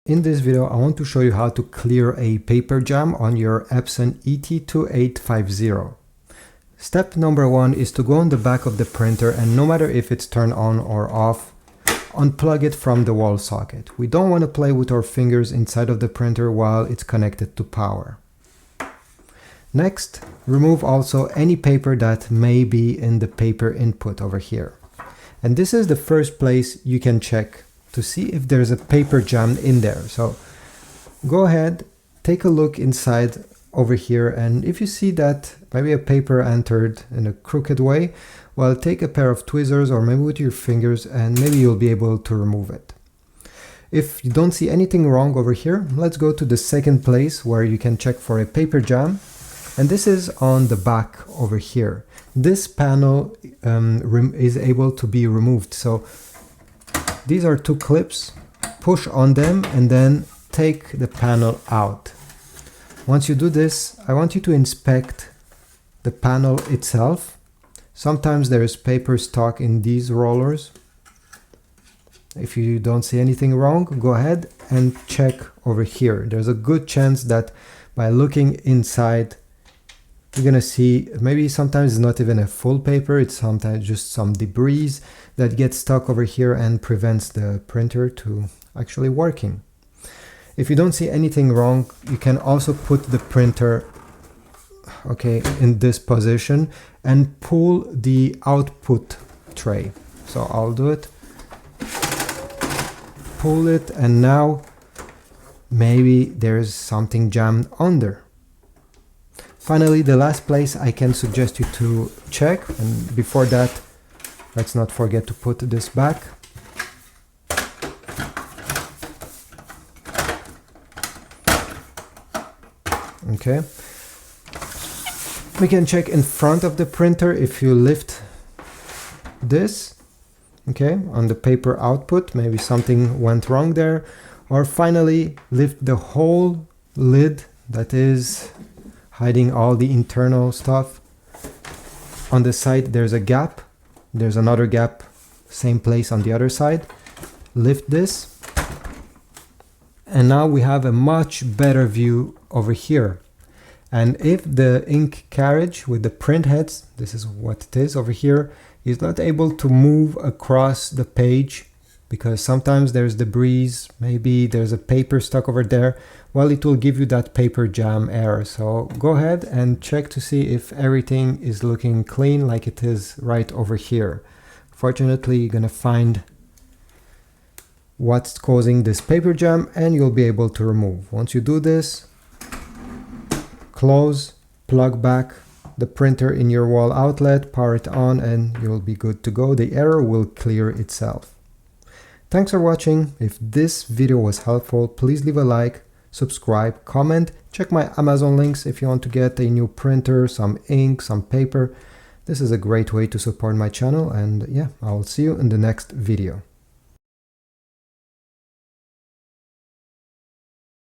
In this video, I want to show you how to clear a paper jam on your Epson ET-2850. Step number 1 is to go on the back of the printer, and no matter if it's turned on or off, unplug it from the wall socket. We don't want to play with our fingers inside of the printer while it's connected to power. Next, remove also any paper that may be in the paper input over here. And this is the first place you can check to see if there's a paper jam in there. So go ahead, take a look inside over here, and if you see that maybe a paper entered in a crooked way, well, take a pair of tweezers or maybe with your fingers and maybe you'll be able to remove it. If you don't see anything wrong over here, let's go to the second place where you can check for a paper jam, and this is on the back over here. This panel is able to be removed. So these are two clips, push on them and then take the panel out. Once you do this, I want you to inspect the panel itself. Sometimes there is paper stuck in these rollers. If you don't see anything wrong, go ahead and check over here. There's a good chance that by looking inside, you're gonna see maybe sometimes it's not even a full paper, it's sometimes just some debris that gets stuck over here and prevents the printer to actually working. If you don't see anything wrong, you can also put the printer in this position and pull the output tray. So I'll do it. Pull it, and now maybe there's something jammed under. Finally, the last place I can suggest you to check, and before that, let's not forget to put this back. Okay. We can check in front of the printer if you lift this, okay, on the paper output, maybe something went wrong there. Or finally, lift the whole lid that is hiding all the internal stuff. On the side there's a gap, there's another gap, same place on the other side. Lift this, and now we have a much better view over here. And if the ink carriage with the print heads, this is what it is over here, is not able to move across the page because sometimes there's debris, maybe there's a paper stuck over there, well, it will give you that paper jam error. So go ahead and check to see if everything is looking clean like it is right over here. Fortunately, you're gonna find what's causing this paper jam and you'll be able to remove. Once you do this, close, plug back the printer in your wall outlet, power it on, and you'll be good to go. The error will clear itself. Thanks for watching. If this video was helpful, please leave a like, subscribe, comment, check my Amazon links if you want to get a new printer, some ink, some paper. This is a great way to support my channel, and yeah, I'll see you in the next video.